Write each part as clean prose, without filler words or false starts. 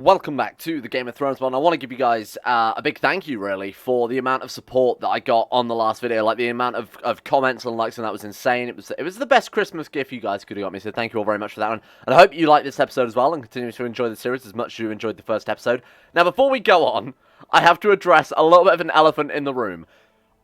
Welcome back to the Game of Thrones one. I want to give you guys a big thank you, really, for the amount of support that I got on the last video. Like, the amount of comments and likes, and that was insane. It was the best Christmas gift you guys could have got me, so thank you all very much for that one. And I hope you like this episode as well, and continue to enjoy the series as much as you enjoyed the first episode. Now, before we go on, I have to address a little bit of an elephant in the room.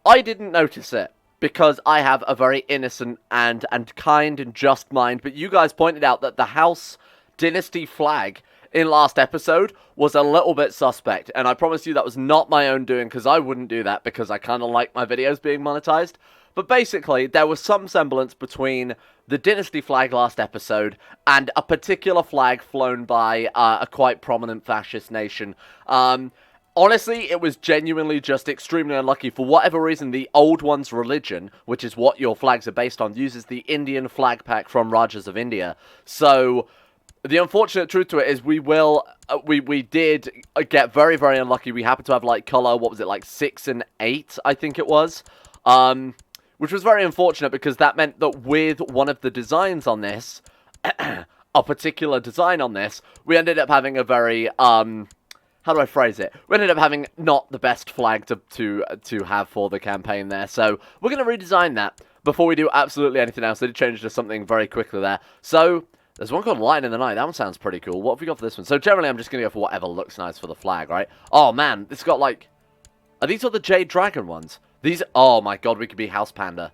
I didn't notice it, because I have a very innocent and kind and just mind, but you guys pointed out that the House Dynasty flag in last episode was a little bit suspect, and I promise you that was not my own doing, because I wouldn't do that, because I kind of like my videos being monetized. But basically, there was some semblance between the Dynasty flag last episode and a particular flag flown by a quite prominent fascist nation. Honestly, it was genuinely just extremely unlucky. For whatever reason, the Old One's religion, which is what your flags are based on, uses the Indian flag pack from Rajas of India. So the unfortunate truth to it is we did get very, very unlucky. We happened to have, like, color, what was it, like 6 and 8, I think it was. Which was very unfortunate, because that meant that with one of the designs on this, a particular design on this, we ended up having a very, how do I phrase it? We ended up having not the best flag to have for the campaign there. So we're going to redesign that before we do absolutely anything else. They did change to something very quickly there. So there's one called Light in the Night. That one sounds pretty cool. What have we got for this one? So generally, I'm just going to go for whatever looks nice for the flag, right? Oh, man. This got, like, are these all the Jade Dragon ones? These, oh, my God. We could be House Panda.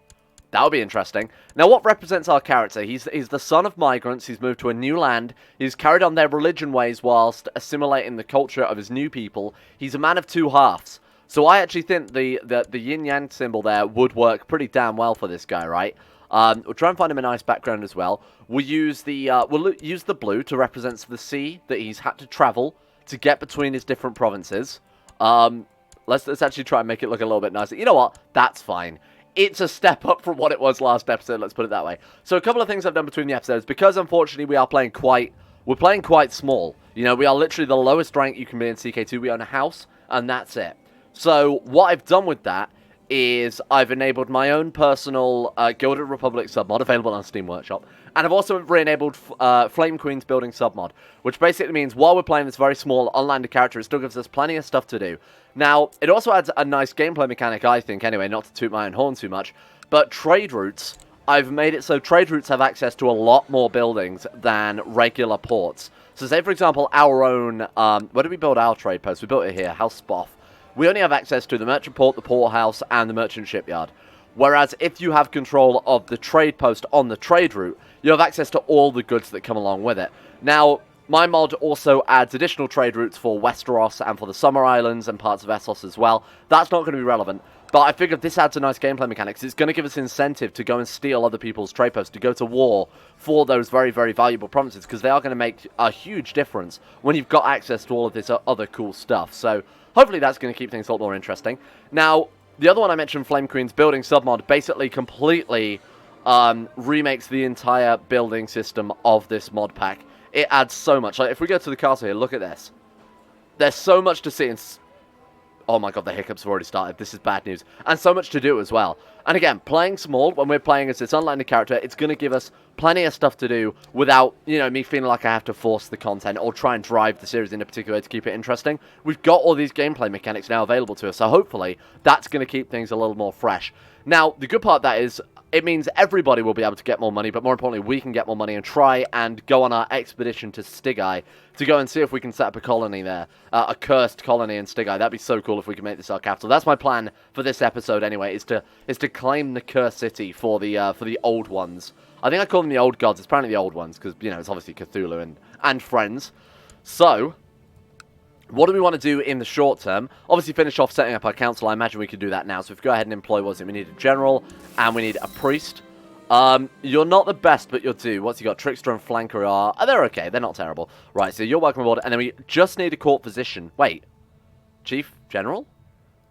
That would be interesting. Now, what represents our character? He's the son of migrants. He's moved to a new land. He's carried on their religion ways whilst assimilating the culture of his new people. He's a man of two halves. So I actually think the yin-yang symbol there would work pretty damn well for this guy, right? We'll try and find him a nice background as well. We'll use the blue to represent the sea that he's had to travel to get between his different provinces. Let's actually try and make it look a little bit nicer. You know what? That's fine. It's a step up from what it was last episode, let's put it that way. So a couple of things I've done between the episodes, because unfortunately we're playing quite small. You know, we are literally the lowest rank you can be in CK2. We own a house, and that's it. So what I've done with that is I've enabled my own personal Gilded Republic submod, available on Steam Workshop, and I've also re-enabled Flame Queen's building submod, which basically means while we're playing this very small online character, it still gives us plenty of stuff to do. Now, it also adds a nice gameplay mechanic, I think, anyway, not to toot my own horn too much, but trade routes, I've made it so trade routes have access to a lot more buildings than regular ports. So say, for example, our own, where did we build our trade post? We built it here, House Spoff. We only have access to the merchant port, the port house, and the merchant shipyard. Whereas if you have control of the trade post on the trade route, you have access to all the goods that come along with it. Now, my mod also adds additional trade routes for Westeros and for the Summer Islands and parts of Essos as well. That's not going to be relevant, but I figured this adds a nice gameplay mechanic. It's going to give us incentive to go and steal other people's trade posts, to go to war for those very, very valuable provinces, because they are going to make a huge difference when you've got access to all of this other cool stuff. So hopefully that's going to keep things a lot more interesting. Now, the other one I mentioned, Flame Queen's building submod, basically completely remakes the entire building system of this mod pack. It adds so much. Like, if we go to the castle here, look at this. There's so much to see. Oh my God, the hiccups have already started. This is bad news. And so much to do as well. And again, playing small, when we're playing as this unlanded character, it's going to give us plenty of stuff to do without, you know, me feeling like I have to force the content or try and drive the series in a particular way to keep it interesting. We've got all these gameplay mechanics now available to us, so hopefully that's going to keep things a little more fresh. Now, the good part of that is it means everybody will be able to get more money, but more importantly, we can get more money and try and go on our expedition to Stygi to go and see if we can set up a colony there, a cursed colony in Stygi. That'd be so cool if we can make this our capital. That's my plan for this episode anyway, is to claim the cursed city for the old ones. I think I call them the old gods. It's apparently the old ones because, you know, it's obviously Cthulhu and friends. So what do we want to do in the short term? Obviously finish off setting up our council. I imagine we could do that now. So if we go ahead and employ, what is it? We need a general and we need a priest. You're not the best, but you'll do. What's he got? Trickster and Flanker are... Oh, they're okay. They're not terrible. Right, so you're welcome aboard. And then we just need a court physician. Wait. Chief General?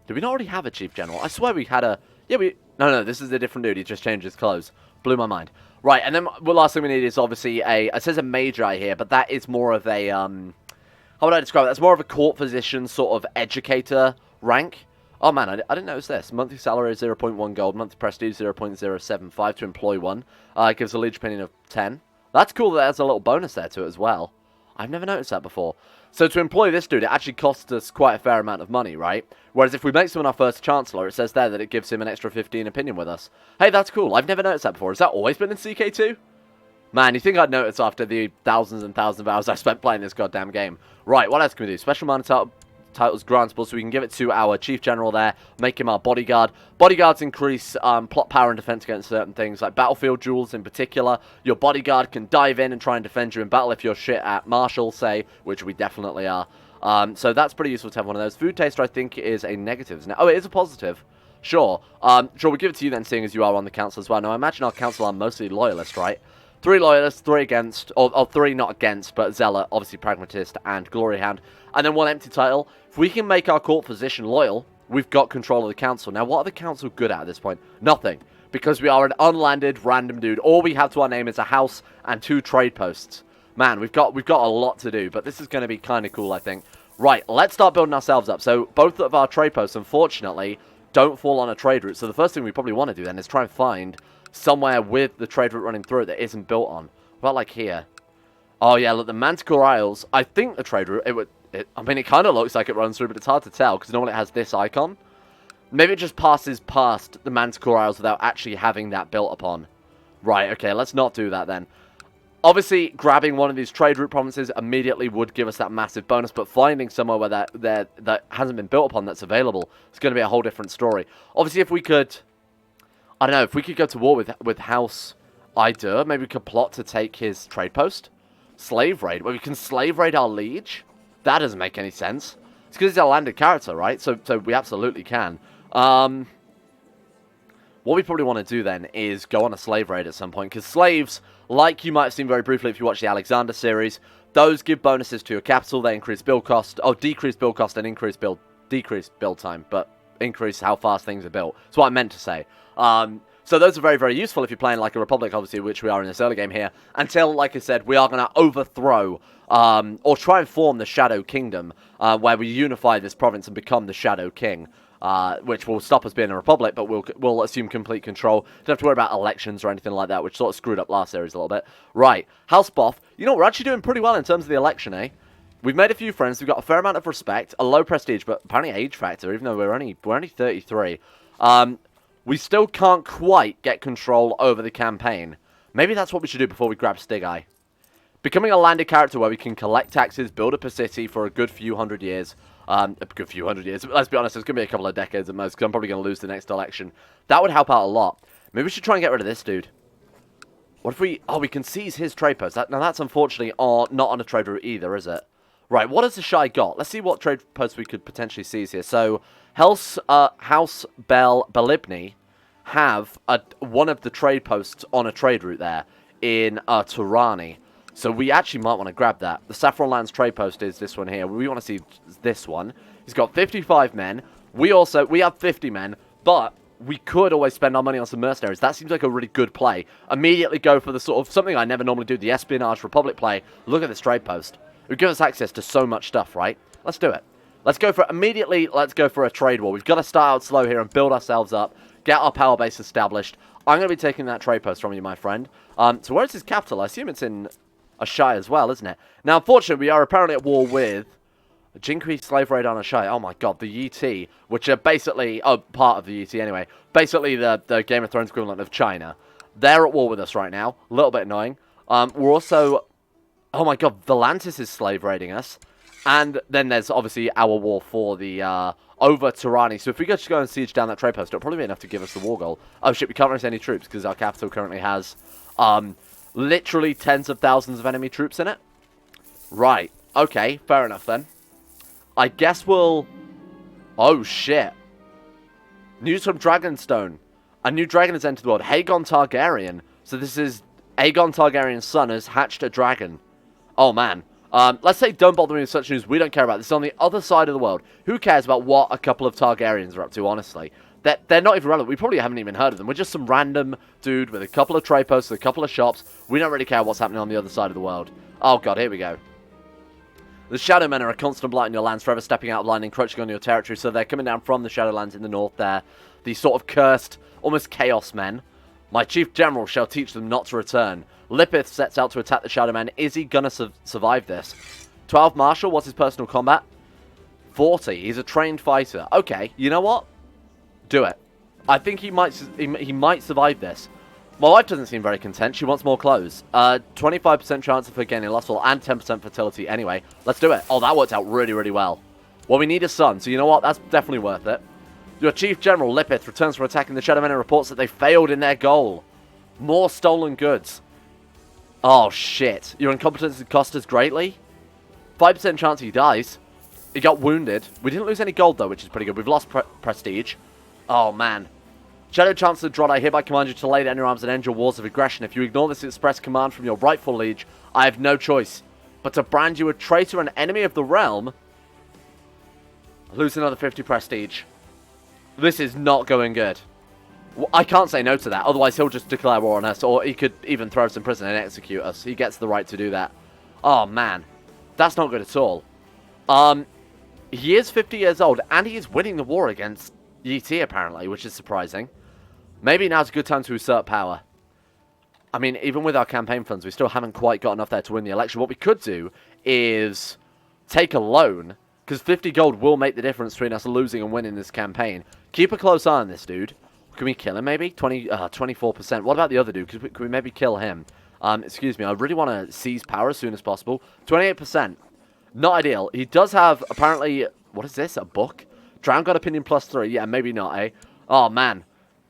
Did we not already have a Chief General? I swear we had a... Yeah, we... No, this is a different dude. He just changed his clothes. Blew my mind. Right, and then the last thing we need is obviously a... It says a Magi here, but that is more of a... How would I describe it? That's more of a court physician, sort of educator rank. Oh man, I didn't notice this. Monthly salary is 0.1 gold, monthly prestige 0.075 to employ one. Gives a liege opinion of 10. That's cool that there's a little bonus there to it as well. I've never noticed that before. So to employ this dude, it actually costs us quite a fair amount of money, right? Whereas if we make someone our first Chancellor, it says there that it gives him an extra 15 opinion with us. Hey, that's cool. I've never noticed that before. Has that always been in CK2? Man, you think I'd notice after the thousands and thousands of hours I spent playing this goddamn game. Right, what else can we do? Special minor titles grantable, so we can give it to our Chief General there, make him our bodyguard. Bodyguards increase plot power and defense against certain things, like battlefield duels in particular. Your bodyguard can dive in and try and defend you in battle if you're shit at martial, say, which we definitely are. So that's pretty useful to have one of those. Food taster, I think, is a negative, isn't it? Oh, it is a positive. Sure. Sure, we'll give it to you then, seeing as you are on the council as well. Now, I imagine our council are mostly loyalists, right? 3 loyalists, 3 against, or 3 not against, but zealot, obviously pragmatist, and glory hound. And then 1 empty title. If we can make our court position loyal, we've got control of the council. Now, what are the council good at this point? Nothing. Because we are an unlanded random dude. All we have to our name is a house and 2 trade posts. Man, we've got a lot to do, but this is going to be kind of cool, I think. Right, let's start building ourselves up. So, both of our trade posts, unfortunately, don't fall on a trade route. So, the first thing we probably want to do then is try and find somewhere with the trade route running through it that isn't built on. What about, like, here? Oh, yeah, look, the Manticore Isles. I think the trade route, I mean, it kind of looks like it runs through, but it's hard to tell, because normally it has this icon. Maybe it just passes past the Manticore Isles without actually having that built upon. Right, okay, let's not do that then. Obviously, grabbing one of these trade route provinces immediately would give us that massive bonus, but finding somewhere where that hasn't been built upon that's available is going to be a whole different story. Obviously, if we could, I don't know, if we could go to war with House Idur, maybe we could plot to take his trade post. Slave raid, where we can slave raid our liege. That doesn't make any sense. It's because he's a landed character, right? So we absolutely can. What we probably want to do then is go on a slave raid at some point, because slaves, like you might have seen very briefly if you watch the Alexander series, those give bonuses to your capital. They increase build cost, decrease build cost and decrease build time, but increase how fast things are built. That's what I meant to say. So those are very, very useful if you're playing like a Republic, obviously, which we are in this early game here, until, like I said, we are going to overthrow, or try and form the Shadow Kingdom, where we unify this province and become the Shadow King, which will stop us being a Republic, but we'll assume complete control. Don't have to worry about elections or anything like that, which sort of screwed up last series a little bit. Right, House Spoff. You know, we're actually doing pretty well in terms of the election, eh? We've made a few friends, we've got a fair amount of respect, a low prestige, but apparently age factor, even though we're only 33. We still can't quite get control over the campaign. Maybe that's what we should do before we grab Stygi. Becoming a landed character where we can collect taxes, build up a city for a good few hundred years. Let's be honest, it's going to be a couple of decades at most, because I'm probably going to lose the next election. That would help out a lot. Maybe we should try and get rid of this dude. What if we... Oh, we can seize his trade post. Now, that's unfortunately not on a trade route either, is it? Right, what has Asshai got? Let's see what trade posts we could potentially seize here. So, House Belibni have one of the trade posts on a trade route there in Turani. So we actually might want to grab that. The Saffron Lands trade post is this one here. We want to see this one. He's got 55 men. We have 50 men, but we could always spend our money on some mercenaries. That seems like a really good play. Immediately go for the sort of something I never normally do, the Espionage Republic play. Look at this trade post. It would give us access to so much stuff, right? Let's do it. Let's go for a trade war. We've got to start out slow here and build ourselves up. Get our power base established. I'm going to be taking that trade post from you, my friend. So where's his capital? I assume it's in Asshai as well, isn't it? Now, unfortunately, we are apparently at war with Jinqui slave raid on Asshai. Oh my god, the UT, which are basically, part of the UT anyway. Basically the Game of Thrones equivalent of China. They're at war with us right now. A little bit annoying. We're also, oh my god, Volantis is slave raiding us. And then there's obviously our war for the over Turani. So if we just go and siege down that trade post, it'll probably be enough to give us the war goal. Oh shit, we can't raise any troops because our capital currently has literally tens of thousands of enemy troops in it. Right. Okay, fair enough then. I guess we'll... Oh shit. News from Dragonstone. A new dragon has entered the world. Aegon Targaryen. So this is Aegon Targaryen's son has hatched a dragon. Oh man. Let's say don't bother me with such news. We don't care about this. It's on the other side of the world. Who cares about what a couple of Targaryens are up to, honestly? They're not even relevant. We probably haven't even heard of them. We're just some random dude with a couple of trade posts, a couple of shops. We don't really care what's happening on the other side of the world. Oh god, here we go. The Shadowmen are a constant blight in your lands, forever stepping out of line, encroaching on your territory. So they're coming down from the Shadowlands in the north there. These sort of cursed, almost chaos men. My chief general shall teach them not to return. Lipith sets out to attack the Shadowmen. Is he gonna survive this? 12 martial, what's his personal combat? 40. He's a trained fighter. Okay, you know what? Do it. I think he might survive this. My wife doesn't seem very content. She wants more clothes. 25% chance of her gaining lustful and 10% fertility. Anyway, let's do it. Oh, that worked out really, really well. Well, we need a son, so you know what? That's definitely worth it. Your Chief General, Lipith, returns from attacking the Shadowmen and reports that they failed in their goal. More stolen goods. Oh, shit. Your incompetence has cost us greatly. 5% chance he dies. He got wounded. We didn't lose any gold, though, which is pretty good. We've lost prestige. Oh, man. Shadow Chancellor Drod, I hereby command you to lay down your arms and end your wars of aggression. If you ignore this express command from your rightful liege, I have no choice but to brand you a traitor and enemy of the realm. Lose another 50 prestige. This is not going good. I can't say no to that, otherwise he'll just declare war on us, or he could even throw us in prison and execute us. He gets the right to do that. Oh, man. That's not good at all. He is 50 years old, and he is winning the war against Yi, apparently, which is surprising. Maybe now's a good time to usurp power. I mean, even with our campaign funds, we still haven't quite got enough there to win the election. What we could do is take a loan, because 50 gold will make the difference between us losing and winning this campaign. Keep a close eye on this dude. Can we kill him, maybe? 24%. What about the other dude? Can we maybe kill him? Excuse me, I really want to seize power as soon as possible. 28%. Not ideal. He does have, apparently, what is this? A book? Drown God Opinion +3. Yeah, maybe not, eh? Oh, man.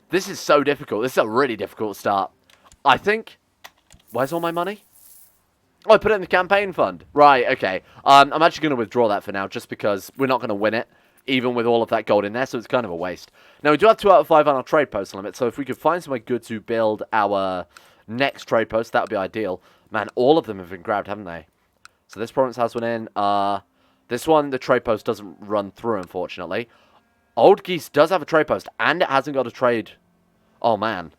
This is so difficult. This is a really difficult start. I think... Where's all my money? Oh, I put it in the campaign fund. Right, okay. I'm actually going to withdraw that for now, just because we're not going to win it, even with all of that gold in there, so it's kind of a waste. Now, we do have 2 out of 5 on our trade post limit, so if we could find somewhere good to build our next trade post, that would be ideal. Man, all of them have been grabbed, haven't they? So this province has one in. This one, the trade post doesn't run through, unfortunately. Old Geese does have a trade post, and it hasn't got a trade. Oh, man.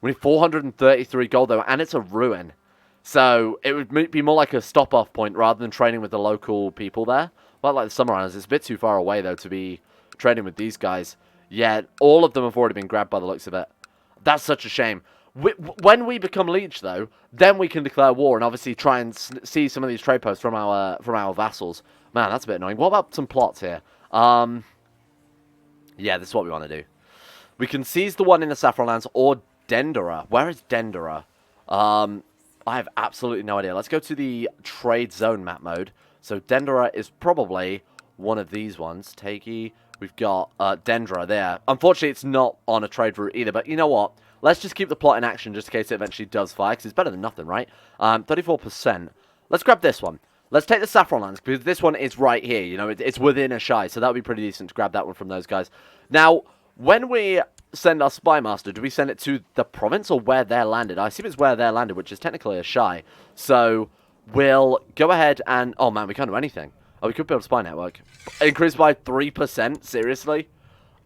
We need 433 gold, though, and it's a ruin. So it would be more like a stop-off point rather than training with the local people there. Well, like the Summer Islands, it's a bit too far away, though, to be trading with these guys. Yeah, all of them have already been grabbed by the looks of it. That's such a shame. When we become Liege, though, then we can declare war and obviously try and see some of these trade posts from our vassals. Man, that's a bit annoying. What about some plots here? Yeah, this is what we want to do. We can seize the one in the Saffron Lands or Dendera. Where is Dendera? I have absolutely no idea. Let's go to the trade zone map mode. So Dendera is probably one of these ones. Takey. We've got Dendera there. Unfortunately, it's not on a trade route either. But you know what? Let's just keep the plot in action just in case it eventually does fire. Because it's better than nothing, right? 34%. Let's grab this one. Let's take the Saffron Lands, because this one is right here. You know, it's within Asshai, so that would be pretty decent to grab that one from those guys. Now, when we send our Spy Master, do we send it to the province or where they're landed? I assume it's where they're landed, which is technically Asshai. So, we'll go ahead and... Oh, man, we can't do anything. Oh, we could build a spy network. Increased by 3%? Seriously?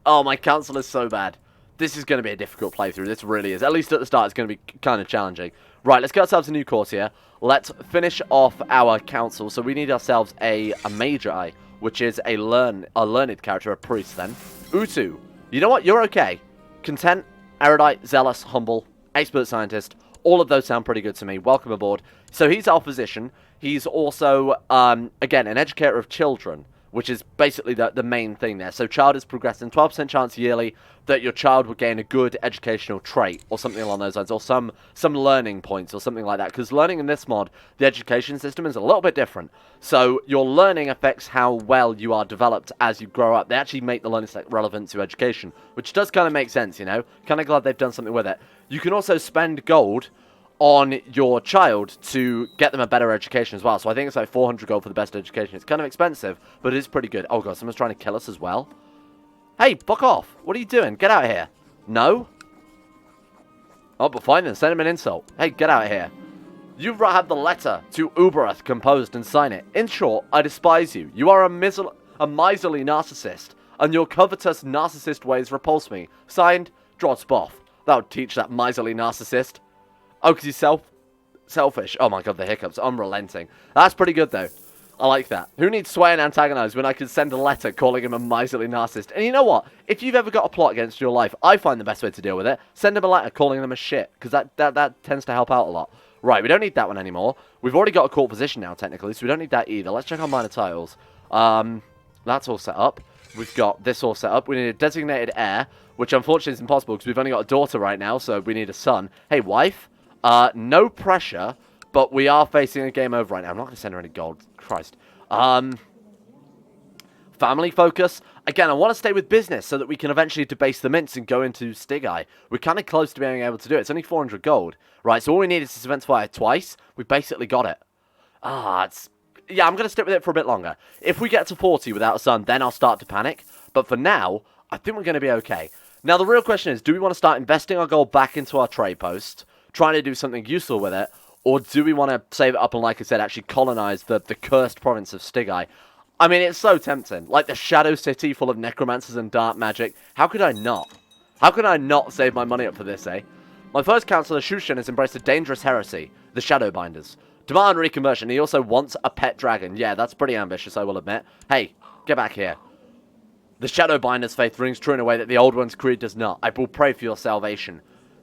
Oh, my council is so bad. This is going to be a difficult playthrough. This really is. At least at the start, it's going to be kind of challenging. Right, let's get ourselves a new courtier. Let's finish off our council. So we need ourselves a Magi, which is a learned character, a priest then. Utu. You know what? You're okay. Content, erudite, zealous, humble, expert scientist. All of those sound pretty good to me. Welcome aboard. So he's our physician. He's also, again, an educator of children, which is basically the main thing there. So child is progressing. 12% chance yearly that your child will gain a good educational trait or something along those lines, or some learning points or something like that. Because learning in this mod, the education system is a little bit different. So your learning affects how well you are developed as you grow up. They actually make the learning set relevant to education, which does kind of make sense, you know. Kind of glad they've done something with it. You can also spend gold on your child to get them a better education as well. So I think it's like 400 gold for the best education. It's kind of expensive, but it is pretty good. Oh god, someone's trying to kill us as well. Hey, fuck off. What are you doing? Get out of here. No? Oh, but fine then. Send him an insult. Hey, get out of here. You have the letter to Uberath composed and sign it. In short, I despise you. You are a miserly narcissist, and your covetous narcissist ways repulse me. Signed, Drod Spoff. That would teach that miserly narcissist. Oh, because he's selfish. Oh my god, the hiccups. Unrelenting. That's pretty good, though. I like that. Who needs sway and antagonize when I can send a letter calling him a miserly narcissist? And you know what? If you've ever got a plot against your life, I find the best way to deal with it. Send him a letter calling them a shit, because that tends to help out a lot. Right, we don't need that one anymore. We've already got a court position now, technically, so we don't need that either. Let's check our minor titles. That's all set up. We've got this all set up. We need a designated heir, which unfortunately is impossible because we've only got a daughter right now, so we need a son. Hey, wife. No pressure, but we are facing a game over right now. I'm not going to send her any gold. Christ. Family focus. Again, I want to stay with business so that we can eventually debase the mints and go into Stygi. We're kind of close to being able to do it. It's only 400 gold. Right, so all we need is this event fire twice. We've basically got it. Yeah, I'm going to stick with it for a bit longer. If we get to 40 without a son, then I'll start to panic. But for now, I think we're going to be okay. Now, the real question is, do we want to start investing our gold back into our trade post, trying to do something useful with it, or do we want to save it up and, like I said, actually colonize the cursed province of Stygi? I mean, it's so tempting. Like the Shadow City full of necromancers and dark magic. How could I not? How could I not save my money up for this, eh? My first councillor, Shushan, has embraced a dangerous heresy, the Shadowbinders. Demand reconversion. He also wants a pet dragon. Yeah, that's pretty ambitious, I will admit. Hey, get back here. The Shadowbinders' faith rings true in a way that the Old One's creed does not. I will pray for your salvation.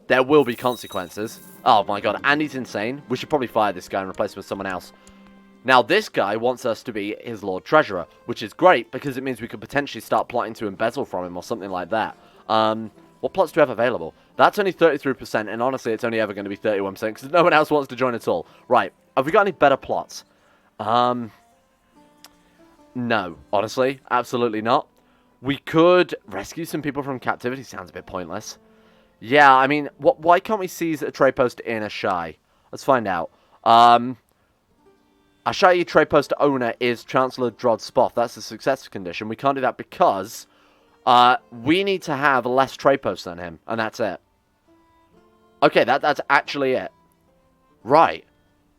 There will be consequences. Oh my god, and he's insane. We should probably fire this guy and replace him with someone else. Now, this guy wants us to be his Lord Treasurer, which is great because it means we could potentially start plotting to embezzle from him or something like that. What plots do we have available? That's only 33%, and honestly, it's only ever going to be 31% because no one else wants to join at all. Right, have we got any better plots? No, honestly, absolutely not. We could rescue some people from captivity. Sounds a bit pointless. Yeah, I mean, why can't we seize a trade post in Asshai? Let's find out. Asshai trade post owner is Chancellor Drod Spoff. That's a success condition. We can't do that because we need to have less trade posts than him, and that's it. Okay, that's actually it. Right.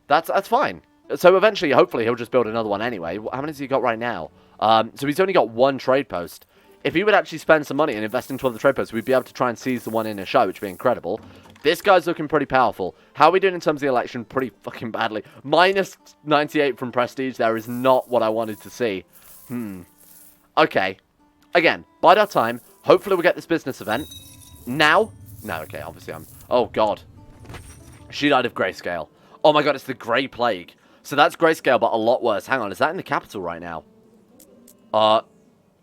That's fine. So eventually, hopefully, he'll just build another one anyway. How many has he got right now? So he's only got one trade post. If he would actually spend some money and invest into other trade posts, we'd be able to try and seize the one in Asshai, which would be incredible. This guy's looking pretty powerful. How are we doing in terms of the election? Pretty fucking badly. Minus 98 from prestige. There is not what I wanted to see. Okay. Again, bide our time. Hopefully we'll get this business event. Now? No, okay, obviously I'm... Oh, God. She died of grayscale. Oh, my God, it's the Grey Plague. So that's grayscale, but a lot worse. Hang on, is that in the capital right now?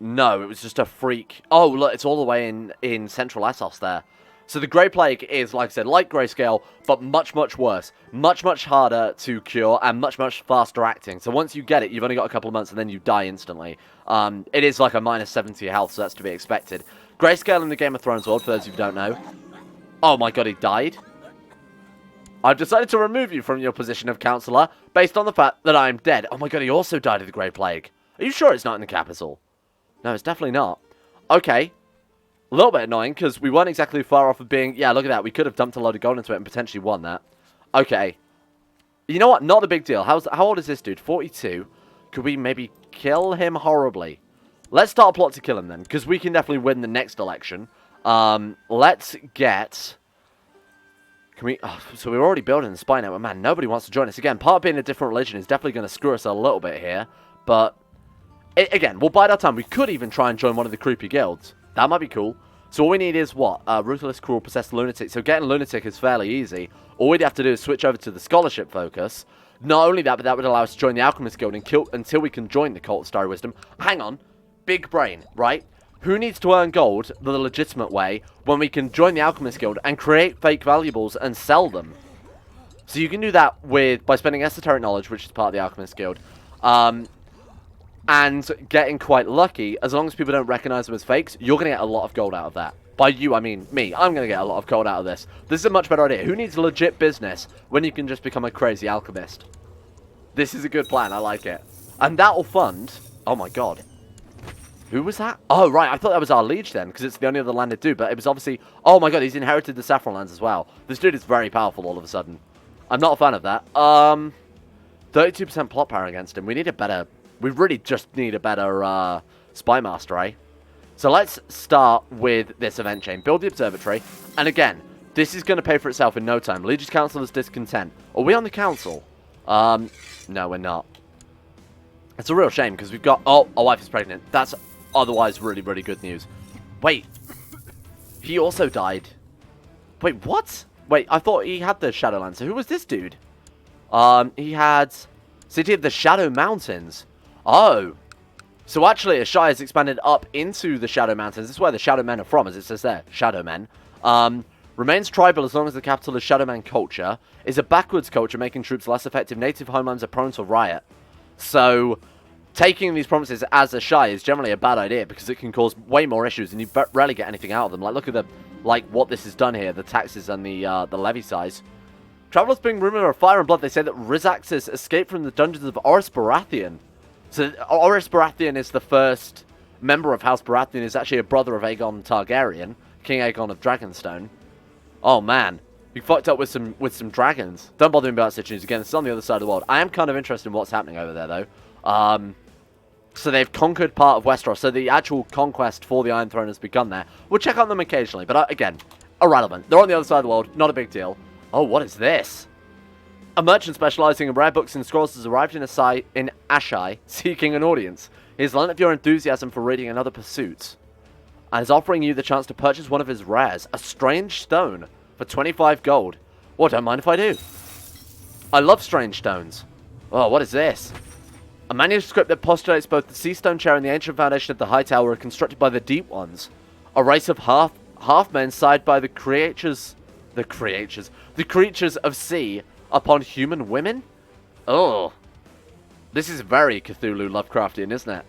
No, it was just a freak. Oh, look, it's all the way in central Essos there. So the Grey Plague is, like I said, like grayscale, but much, much worse. Much, much harder to cure and much, much faster acting. So once you get it, you've only got a couple of months and then you die instantly. It is like a minus 70 health, so that's to be expected. Grayscale in the Game of Thrones world, for those who don't know. Oh my god, he died? I've decided to remove you from your position of councillor based on the fact that I'm dead. Oh my god, he also died of the Grey Plague. Are you sure it's not in the capital? No, it's definitely not. Okay. A little bit annoying, because we weren't exactly far off of being... Yeah, look at that. We could have dumped a load of gold into it and potentially won that. Okay. You know what? Not a big deal. How old is this dude? 42. Could we maybe kill him horribly? Let's start a plot to kill him then, because we can definitely win the next election. Let's get... Can we... Oh, so we're already building the spy network. Man, nobody wants to join us. Again, part of being a different religion is definitely going to screw us a little bit here. But, again, we'll bide our time. We could even try and join one of the creepy guilds. That might be cool. So all we need is what? Ruthless, cruel, possessed lunatic. So getting lunatic is fairly easy. All we'd have to do is switch over to the scholarship focus. Not only that, but that would allow us to join the Alchemist Guild and kill until we can join the Cult of Starry Wisdom. Hang on. Big brain, right? Who needs to earn gold the legitimate way when we can join the Alchemist Guild and create fake valuables and sell them? So you can do that by spending esoteric knowledge, which is part of the Alchemist Guild. And getting quite lucky, as long as people don't recognize them as fakes, you're going to get a lot of gold out of that. By you, I mean me. I'm going to get a lot of gold out of this. This is a much better idea. Who needs legit business when you can just become a crazy alchemist? This is a good plan. I like it. And that'll fund... Oh my god. Who was that? Oh, right. I thought that was our liege then, because it's the only other landed dude. But it was obviously... Oh my god, he's inherited the Saffron lands as well. This dude is very powerful all of a sudden. I'm not a fan of that. 32% plot power against him. We need a better... We really just need a better spy master, eh? So let's start with this event chain. Build the observatory. And again, this is going to pay for itself in no time. Legion's Council is discontent. Are we on the council? No, we're not. It's a real shame because we've got... Oh, our wife is pregnant. That's otherwise really, really good news. Wait. He also died. Wait, what? Wait, I thought he had the Shadowlands. So who was this dude? He had City of the Shadow Mountains. Oh. So actually, Asshai has expanded up into the Shadow Mountains. This is where the Shadow Men are from, as it says there. Shadow Men. Remains tribal as long as the capital is Shadow Man culture. Is a backwards culture, making troops less effective. Native homelands are prone to riot. So, taking these provinces as Asshai is generally a bad idea because it can cause way more issues and you rarely get anything out of them. Like, look at what this has done here. The taxes and the levy size. Travelers being rumored of fire and blood. They say that Rizaxis escaped from the dungeons of Oris Baratheon. So, Oris Baratheon is the first member of House Baratheon. Is actually a brother of Aegon Targaryen, King Aegon of Dragonstone. Oh man, you fucked up with some dragons. Don't bother me about such news again. It's on the other side of the world. I am kind of interested in what's happening over there though. So they've conquered part of Westeros. So the actual conquest for the Iron Throne has begun there. We'll check on them occasionally, but again, irrelevant. They're on the other side of the world. Not a big deal. Oh, what is this? A merchant specializing in rare books and scrolls has arrived in Asshai, seeking an audience. He has learned of your enthusiasm for reading and other pursuits, and is offering you the chance to purchase one of his rares, a strange stone, for 25 gold. Well, don't mind if I do. I love strange stones. Oh, what is this? A manuscript that postulates both the Sea Stone Chair and the ancient foundation of the High Tower are constructed by the Deep Ones, a race of half-men side by the creatures of sea upon human women? Oh. This is very Cthulhu Lovecraftian, isn't it?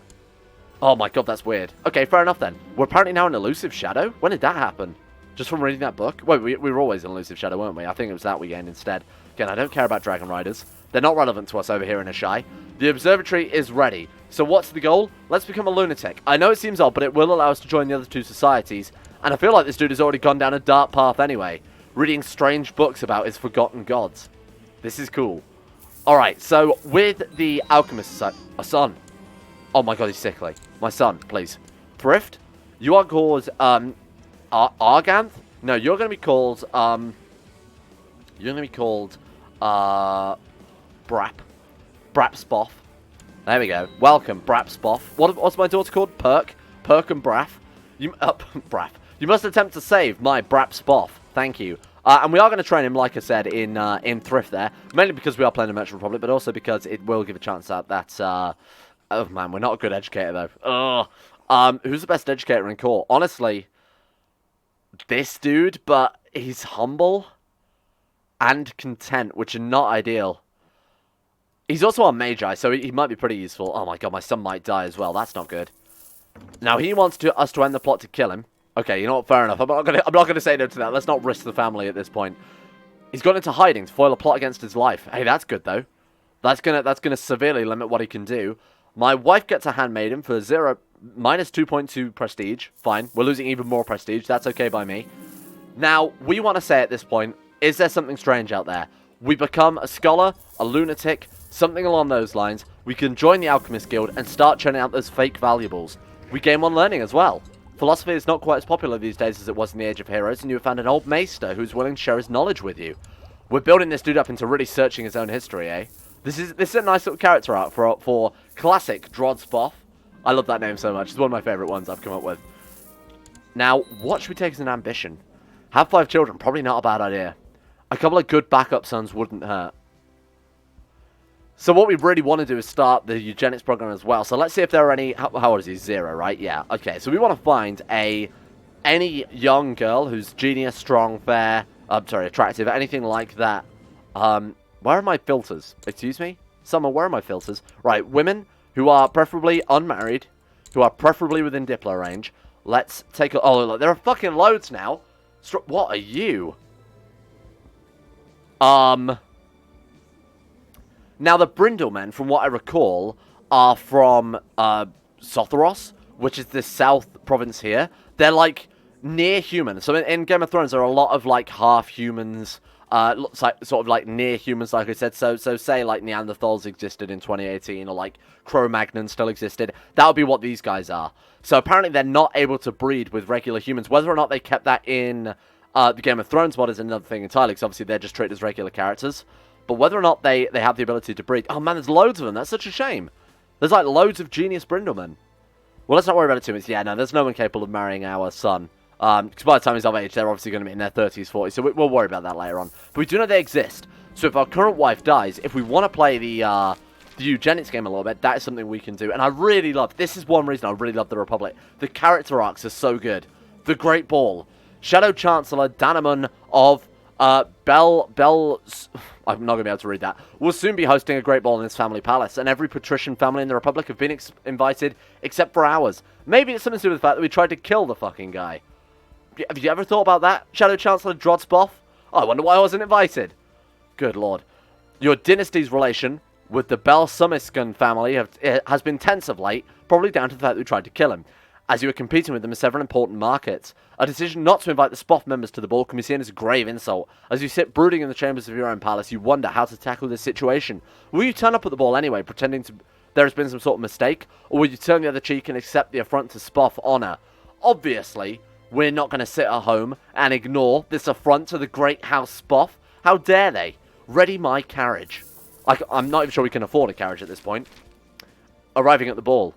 Oh my god, that's weird. Okay, fair enough then. We're apparently now an elusive shadow? When did that happen? Just from reading that book? Well, we were always an elusive shadow, weren't we? I think it was that we gained instead. Again, I don't care about Dragon Riders. They're not relevant to us over here in Asshai. The observatory is ready. So what's the goal? Let's become a lunatic. I know it seems odd, but it will allow us to join the other two societies. And I feel like this dude has already gone down a dark path anyway. Reading strange books about his forgotten gods. This is cool. Alright, so with the Alchemist son. Oh my god, he's sickly. My son, please. Thrift, you are called, Arganth? No, you're going to be called, Brap Spoff. There we go. Welcome, Brap Spoff. What's my daughter called? Perk and Braff. Braff. You must attempt to save my Brap Spoff. Thank you. And we are going to train him, like I said, in Thrift there. Mainly because we are playing the Merchant Republic, but also because it will give a chance at that, oh man, we're not a good educator though. Ugh. Who's the best educator in court? Honestly, this dude, but he's humble and content, which are not ideal. He's also on Magi, so he might be pretty useful. Oh my god, my son might die as well. That's not good. Now, he wants us to end the plot to kill him. Okay, you know what? Fair enough. I'm not gonna say no to that. Let's not risk the family at this point. He's gone into hiding to foil a plot against his life. Hey, that's good though. That's gonna severely limit what he can do. My wife gets a handmaiden for minus 2.2 prestige. Fine. We're losing even more prestige. That's okay by me. Now, we want to say at this point, is there something strange out there? We become a scholar, a lunatic, something along those lines. We can join the Alchemist Guild and start churning out those fake valuables. We gain one learning as well. Philosophy is not quite as popular these days as it was in the Age of Heroes, and you have found an old maester who's willing to share his knowledge with you. We're building this dude up into really searching his own history, eh? This is a nice little character art for classic Drod Spoff. I love that name so much. It's one of my favourite ones I've come up with. Now, what should we take as an ambition? Have 5 children. Probably not a bad idea. A couple of good backup sons wouldn't hurt. So what we really want to do is start the eugenics program as well. So let's see if there are any... How old is he? 0, right? Yeah. Okay, so we want to find any young girl who's genius, strong, fair... I'm sorry, attractive, anything like that. Where are my filters? Excuse me? Summer, where are my filters? Right, women who are preferably unmarried, who are preferably within Diplo range. Let's take a... Oh, look, there are fucking loads now. What are you? Now, the Brindlemen, from what I recall, are from Sotheros, which is the south province here. They're, like, near human. So in Game of Thrones, there are a lot of, like, half-humans, sort of, like, near humans, like I said. So say, like, Neanderthals existed in 2018, or, like, Cro-Magnon still existed. That would be what these guys are. So apparently they're not able to breed with regular humans. Whether or not they kept that in the Game of Thrones mod is another thing entirely, because obviously they're just treated as regular characters. But whether or not they have the ability to breed... Oh, man, there's loads of them. That's such a shame. There's, like, loads of genius Brindlemen. Well, let's not worry about it too much. Yeah, no, there's no one capable of marrying our son. Because by the time he's of age, they're obviously going to be in their 30s, 40s, so we'll worry about that later on. But we do know they exist. So if our current wife dies, if we want to play the eugenics game a little bit, that is something we can do. And I really love, this is one reason I really love the Republic. The character arcs are so good. The Great Ball. Shadow Chancellor Danamon of I'm not going to be able to read that. Will soon be hosting a Great Ball in his family palace, and every patrician family in the Republic have been invited, except for ours. Maybe it's something to do with the fact that we tried to kill the fucking guy. Have you ever thought about that, Shadow Chancellor Drod Spoff? Oh, I wonder why I wasn't invited. Good lord. Your dynasty's relation with the Bel-Sumiscan family has been tense of late, probably down to the fact that we tried to kill him, as you were competing with them in several important markets. A decision not to invite the Spoff members to the ball can be seen as a grave insult. As you sit brooding in the chambers of your own palace, you wonder how to tackle this situation. Will you turn up at the ball anyway, pretending there has been some sort of mistake, or will you turn the other cheek and accept the affront to Spoff honour? Obviously, we're not going to sit at home and ignore this affront to the great House Spoff. How dare they? Ready my carriage. I'm not even sure we can afford a carriage at this point. Arriving at the ball.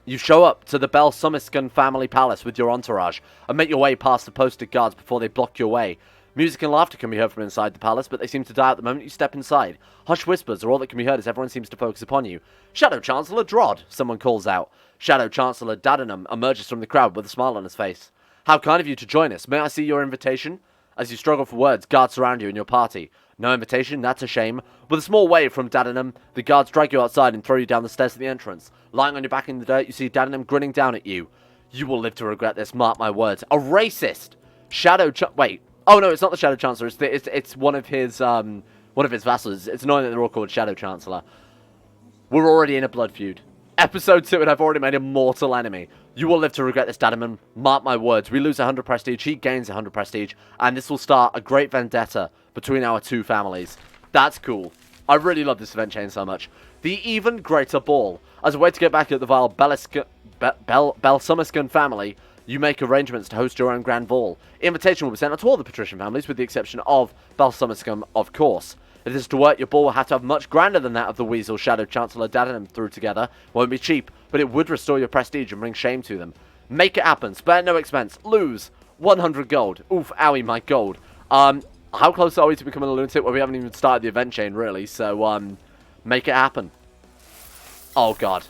You show up to the Bel-Sumiscan family palace with your entourage and make your way past the posted guards before they block your way. Music and laughter can be heard from inside the palace, but they seem to die at the moment you step inside. Hushed whispers are all that can be heard as everyone seems to focus upon you. Shadow Chancellor Drod, someone calls out. Shadow Chancellor Dadenham emerges from the crowd with a smile on his face. How kind of you to join us. May I see your invitation? As you struggle for words, guards surround you and your party. No invitation, that's a shame. With a small wave from Dadenham, the guards drag you outside and throw you down the stairs to the entrance. Lying on your back in the dirt, you see Dadenham grinning down at you. You will live to regret this, mark my words. A racist! Wait. Oh no, it's not the Shadow Chancellor, it's one of his vassals. It's annoying that they're all called Shadow Chancellor. We're already in a blood feud. Episode 2 and I've already made a mortal enemy. You will live to regret this, Dadenham. Mark my words. We lose 100 prestige, he gains 100 prestige, and this will start a great vendetta between our two families. That's cool. I really love this event chain so much. The even greater ball. As a way to get back at the vile Bel-Sumiscan family, you make arrangements to host your own grand ball. Invitation will be sent out to all the patrician families, with the exception of Bel-Sumiscan, of course. If this is to work, your ball will have to have much grander than that of the weasel Shadow Chancellor Dadenham threw together. Won't be cheap, but it would restore your prestige and bring shame to them. Make it happen. Spare no expense. Lose 100 gold. Oof, owie, my gold. How close are we to becoming a lunatic? Well, we haven't even started the event chain, really, so, make it happen. Oh, God.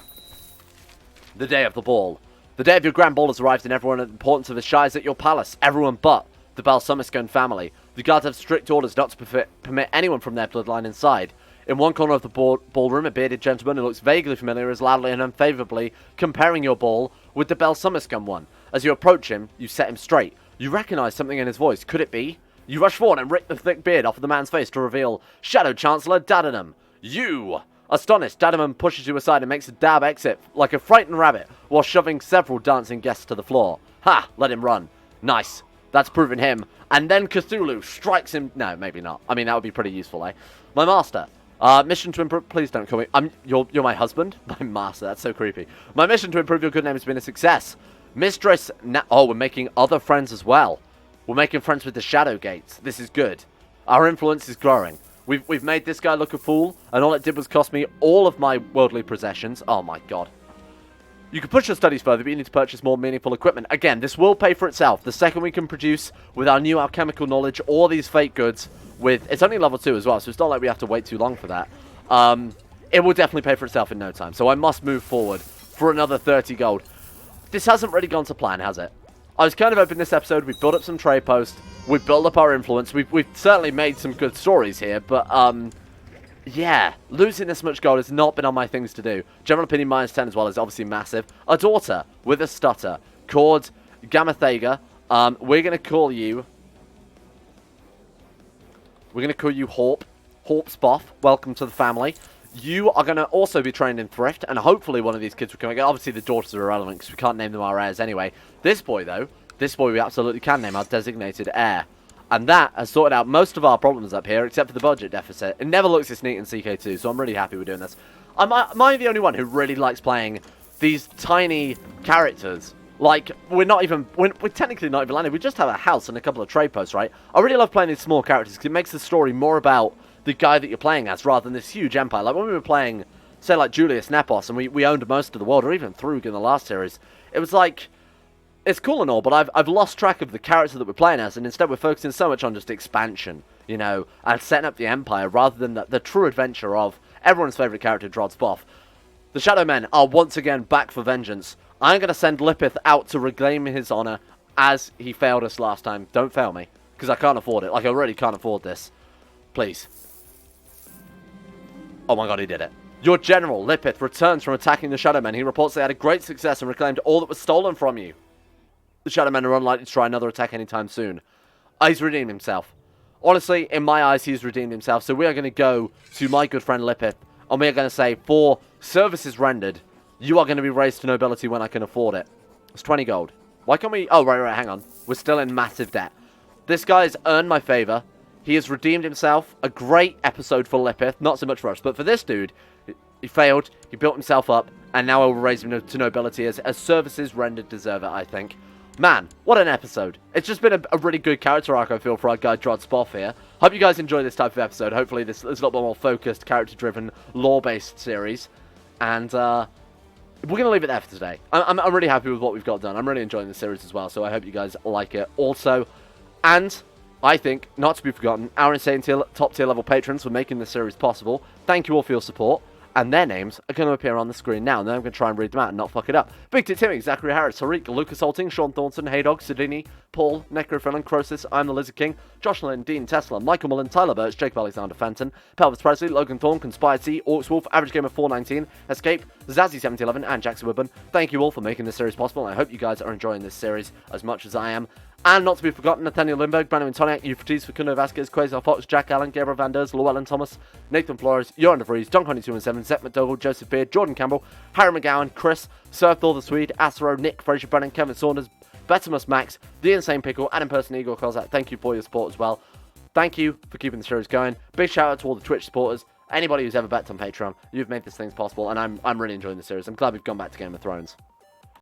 The day of the ball. The day of your grand ball has arrived, and everyone of importance of Asshai is at your palace. Everyone but the Bel-Sumiscan family. The guards have strict orders not to permit anyone from their bloodline inside. In one corner of the ballroom, a bearded gentleman who looks vaguely familiar is loudly and unfavourably comparing your ball with the Bel-Sumiscan one. As you approach him, you set him straight. You recognise something in his voice. Could it be? You rush forward and rip the thick beard off of the man's face to reveal Shadow Chancellor Dadenham. You! Astonished, Dadenham pushes you aside and makes a dab exit like a frightened rabbit while shoving several dancing guests to the floor. Ha! Let him run. Nice. That's proven him. And then Cthulhu strikes him. No, maybe not. I mean, that would be pretty useful, eh? My master. Mission to improve. Please don't call me. You're my husband? My master. That's so creepy. My mission to improve your good name has been a success. Mistress. Oh, we're making other friends as well. We're making friends with the Shadow Gates. This is good. Our influence is growing. We've made this guy look a fool, and all it did was cost me all of my worldly possessions. Oh my god. You can push your studies further, but you need to purchase more meaningful equipment. Again, this will pay for itself. The second we can produce with our new alchemical knowledge all these fake goods with... It's only level 2 as well, so it's not like we have to wait too long for that. It will definitely pay for itself in no time. So I must move forward for another 30 gold. This hasn't really gone to plan, has it? I was kind of hoping this episode we've built up some trade posts, we've built up our influence, we've certainly made some good stories here, but yeah, losing this much gold has not been on my things to do. General opinion -10 as well is obviously massive. A daughter with a stutter called Gamathaga. We're gonna call you Horp Spoff. Welcome to the family. You are going to also be trained in thrift, and hopefully one of these kids will come again. Obviously, the daughters are irrelevant because we can't name them our heirs anyway. This boy, though, we absolutely can name our designated heir. And that has sorted out most of our problems up here, except for the budget deficit. It never looks this neat in CK2, so I'm really happy we're doing this. Am I the only one who really likes playing these tiny characters? Like, we're technically not even landed. We just have a house and a couple of trade posts, right? I really love playing these small characters because it makes the story more about the guy that you're playing as, rather than this huge empire. Like when we were playing, say, like Julius Nepos, and we owned most of the world, or even Thrug in the last series, it was like, it's cool and all, but I've lost track of the character that we're playing as, and instead we're focusing so much on just expansion, you know, and setting up the Empire, rather than the true adventure of everyone's favourite character, Drod Spoff. The Shadow Men are once again back for vengeance. I'm going to send Lipith out to reclaim his honour, as he failed us last time. Don't fail me, because I can't afford it. Like, I really can't afford this. Please. Oh my god, he did it. Your general, Lipith, returns from attacking the Shadow Men. He reports they had a great success and reclaimed all that was stolen from you. The Shadow Men are unlikely to try another attack anytime soon. He's redeemed himself. Honestly, in my eyes, he's redeemed himself. So we are going to go to my good friend Lipith, and we are going to say, for services rendered, you are going to be raised to nobility when I can afford it. It's 20 gold. Why can't we... Oh, right, hang on. We're still in massive debt. This guy has earned my favour. He has redeemed himself. A great episode for Lipith. Not so much for us, but for this dude, he failed. He built himself up, and now I will raise him to nobility as services rendered deserver, I think. Man, what an episode. It's just been a really good character arc, I feel, for our guy Drod Spoff here. Hope you guys enjoy this type of episode. Hopefully this is a little bit more focused, character-driven, lore-based series. And we're going to leave it there for today. I'm really happy with what we've got done. I'm really enjoying the series as well, so I hope you guys like it also. And I think, not to be forgotten, our insane top-tier level patrons for making this series possible. Thank you all for your support. And their names are going to appear on the screen now, and then I'm going to try and read them out and not fuck it up. Big Tit Timmy, Zachary Harris, Tariq, Lucas Alting, Sean Thornton, Haydog, Sidini, Paul, Necrophilin, Crosis, I'm the Lizard King, Josh Lynn, Dean Tesla, Michael Mullen, Tyler Birch, Jacob Alexander Fenton, Pelvis Presley, Logan Thorne, Conspired C, Orcs Wolf, Average Gamer 419, Escape, Zazzy7011, and Jackson Wibben. Thank you all for making this series possible, and I hope you guys are enjoying this series as much as I am. And not to be forgotten, Nathaniel Lindbergh, Brandon Toniak, Euphrates, Facundo Vasquez, Quasar Fox, Jack Allen, Gabriel Van Ders, Llewellyn Thomas, Nathan Flores, Joran De Vries, Don Connie 217, Zach McDougall, Joseph Beard, Jordan Campbell, Harry McGowan, Chris, Sir Thor the Swede, Astro, Nick, Fraser Brennan, Kevin Saunders, Betimus Max, The Insane Pickle, and in person Igor Kozak. Thank you for your support as well. Thank you for keeping the series going. Big shout out to all the Twitch supporters, anybody who's ever bet on Patreon. You've made this thing possible, and I'm really enjoying the series. I'm glad we've gone back to Game of Thrones.